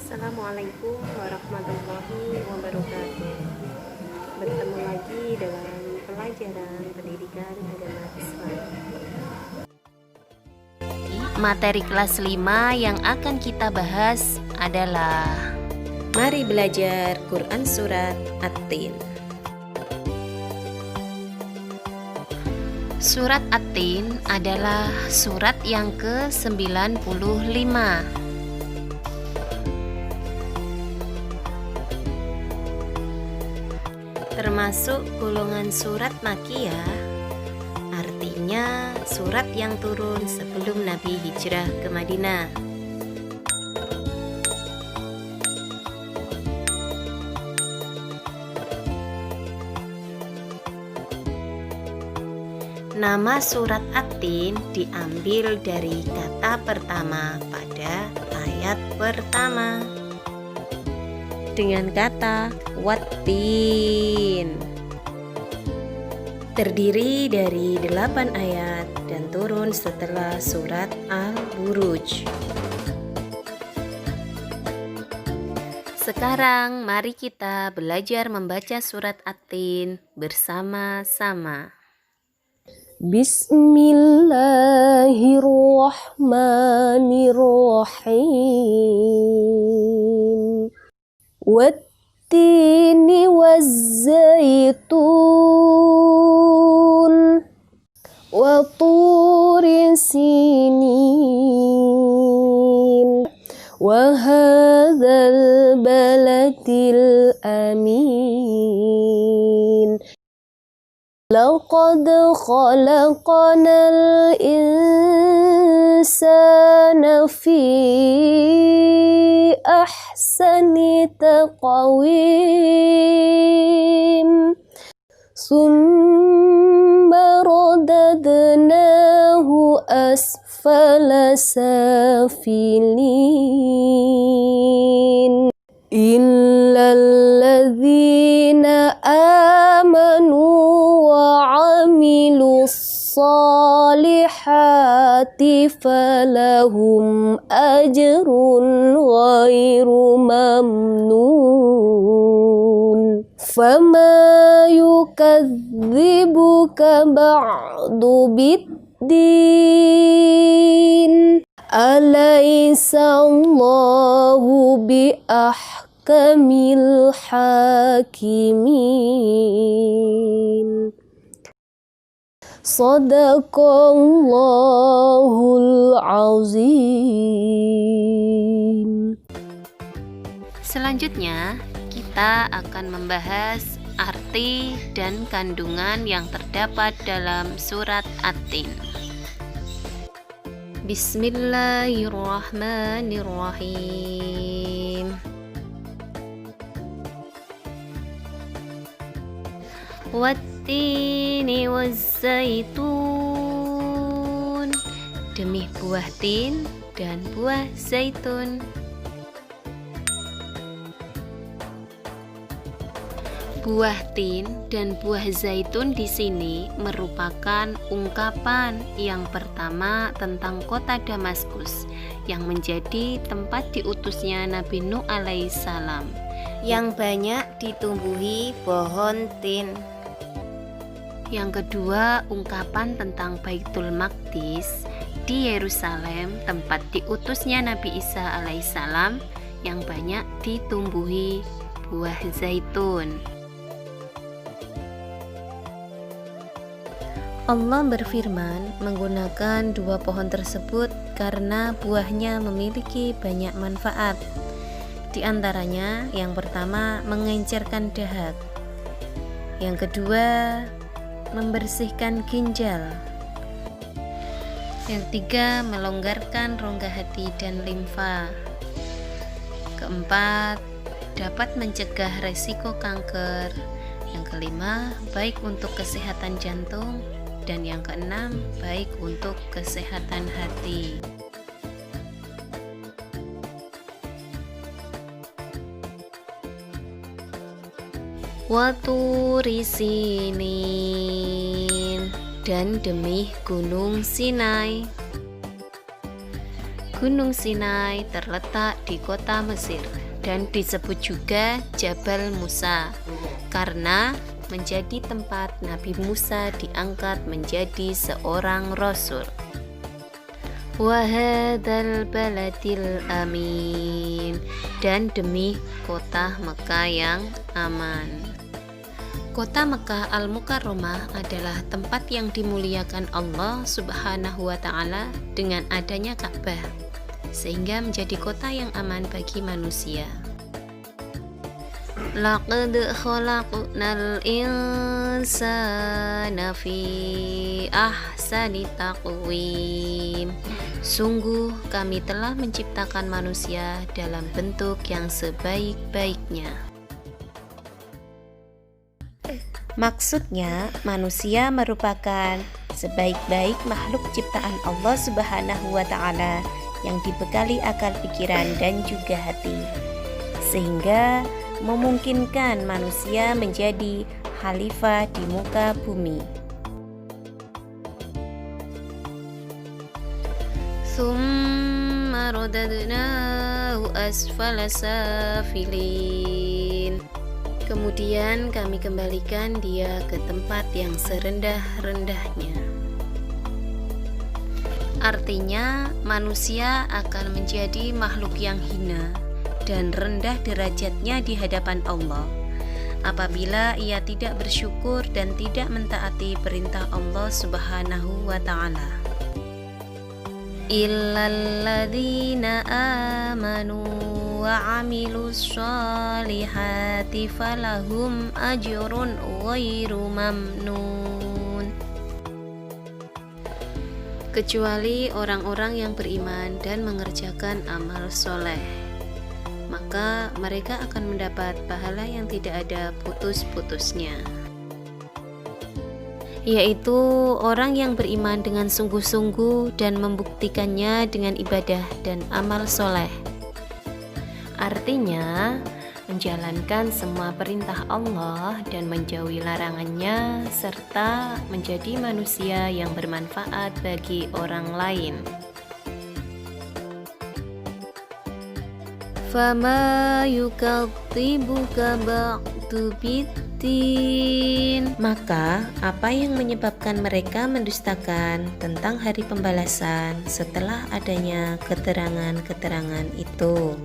Assalamualaikum warahmatullahi wabarakatuh. Bertemu lagi dalam pelajaran pendidikan agama Islam. Materi kelas 5 yang akan kita bahas adalah mari belajar Quran Surat At-Tin. Surat At-Tin adalah surat yang ke-95, termasuk golongan surat Makkiyah, artinya surat yang turun sebelum Nabi hijrah ke Madinah. Nama surat At-Tin diambil dari kata pertama pada ayat pertama dengan kata Wat-Tin. Terdiri dari 8 ayat dan turun setelah surat Al-Buruj. Sekarang mari kita belajar membaca surat At-Tin bersama-sama. Bismillahirrahmanirrahim. Wattini wazzaitun wa turi sinin wa hadzal baladil amin. Laqad khalaqnal insana fi ahsani taqwim summa radadnahu asfala safilin illal ladzina amanu salihati falahum ajrun ghairu mamnun fama yukadzibuka ba'du biddin alaysa Allahu biahkamil hakimin. Shadaqallahul azim. Selanjutnya kita akan membahas arti dan kandungan yang terdapat dalam surat At-Tin. Bismillahirrahmanirrahim. Wattini wazzaitun, demi buah tin dan buah zaitun. Buah tin dan buah zaitun di sini merupakan ungkapan yang pertama tentang kota Damaskus yang menjadi tempat diutusnya Nabi Nuh alaihissalam yang banyak ditumbuhi pohon tin. Yang kedua, ungkapan tentang Baitul Maqdis di Yerusalem, tempat diutusnya Nabi Isa alaihissalam yang banyak ditumbuhi buah zaitun. Allah berfirman menggunakan dua pohon tersebut karena buahnya memiliki banyak manfaat. Di antaranya, yang pertama mengencerkan dahak, yang kedua membersihkan ginjal, yang ketiga melonggarkan rongga hati dan limfa, keempat dapat mencegah resiko kanker, yang kelima baik untuk kesehatan jantung, dan yang keenam baik untuk kesehatan hati. Wa turi sinin, dan demi gunung Sinai. Gunung Sinai terletak di kota Mesir dan disebut juga Jabal Musa karena menjadi tempat Nabi Musa diangkat menjadi seorang rasul. Wa hadzal baladil amin, dan demi kota Mekah yang aman. Kota Mekah Al-Mukarramah adalah tempat yang dimuliakan Allah Subhanahu wa Ta'ala dengan adanya Ka'bah, sehingga menjadi kota yang aman bagi manusia. Laqad khalaqnal insana fi ahsani taqwim. Sungguh kami telah menciptakan manusia dalam bentuk yang sebaik-baiknya. Maksudnya, manusia merupakan sebaik-baik makhluk ciptaan Allah Subhanahu wa Ta'ala yang dibekali akal pikiran dan juga hati, sehingga memungkinkan manusia menjadi khalifah di muka bumi. Tsumma radadnahu asfala safilin. Kemudian kami kembalikan dia ke tempat yang serendah-rendahnya. Artinya, manusia akan menjadi makhluk yang hina dan rendah derajatnya di hadapan Allah apabila ia tidak bersyukur dan tidak mentaati perintah Allah Subhanahu wa Ta'ala. Illalladzina amanu wa amilus sholihati falahum ajrun ghairu mamnun. Kecuali orang-orang yang beriman dan mengerjakan amal soleh, maka mereka akan mendapat pahala yang tidak ada putus-putusnya, yaitu orang yang beriman dengan sungguh-sungguh dan membuktikannya dengan ibadah dan amal soleh. Artinya, menjalankan semua perintah Allah dan menjauhi larangannya, serta menjadi manusia yang bermanfaat bagi orang lain. Fama yukadzibuka ba'du biddin. Maka apa yang menyebabkan mereka mendustakan tentang hari pembalasan setelah adanya keterangan-keterangan itu?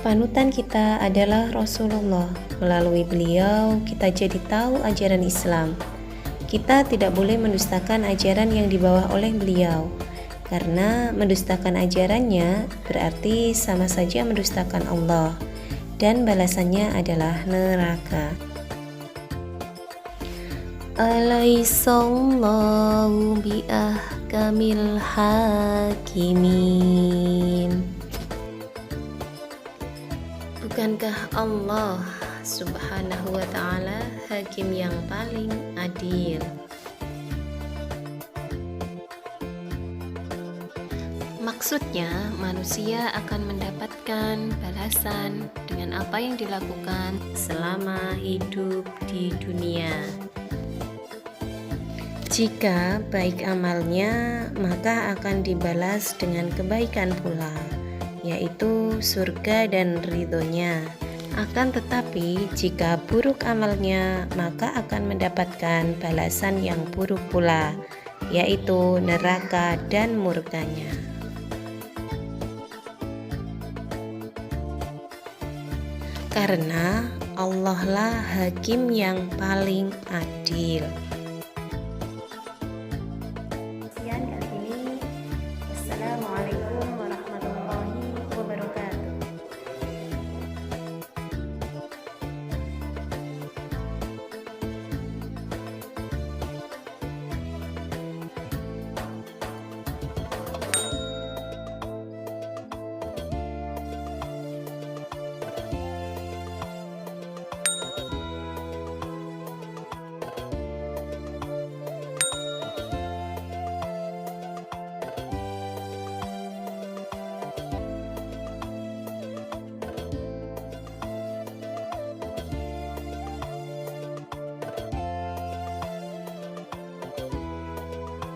Panutan kita adalah Rasulullah. Melalui beliau kita jadi tahu ajaran Islam. Kita tidak boleh mendustakan ajaran yang dibawa oleh beliau, karena mendustakan ajarannya berarti sama saja mendustakan Allah, dan balasannya adalah neraka. Alaihissallahu biahkamil hakimin. Bukankah Allah Subhanahu wa Ta'ala hakim yang paling adil? Maksudnya, manusia akan mendapatkan balasan dengan apa yang dilakukan selama hidup di dunia. Jika baik amalnya, maka akan dibalas dengan kebaikan pula, yaitu surga dan ridhonya. Akan tetapi, jika buruk amalnya, maka akan mendapatkan balasan yang buruk pula, yaitu neraka dan murkanya. Karena Allah lah hakim yang paling adil.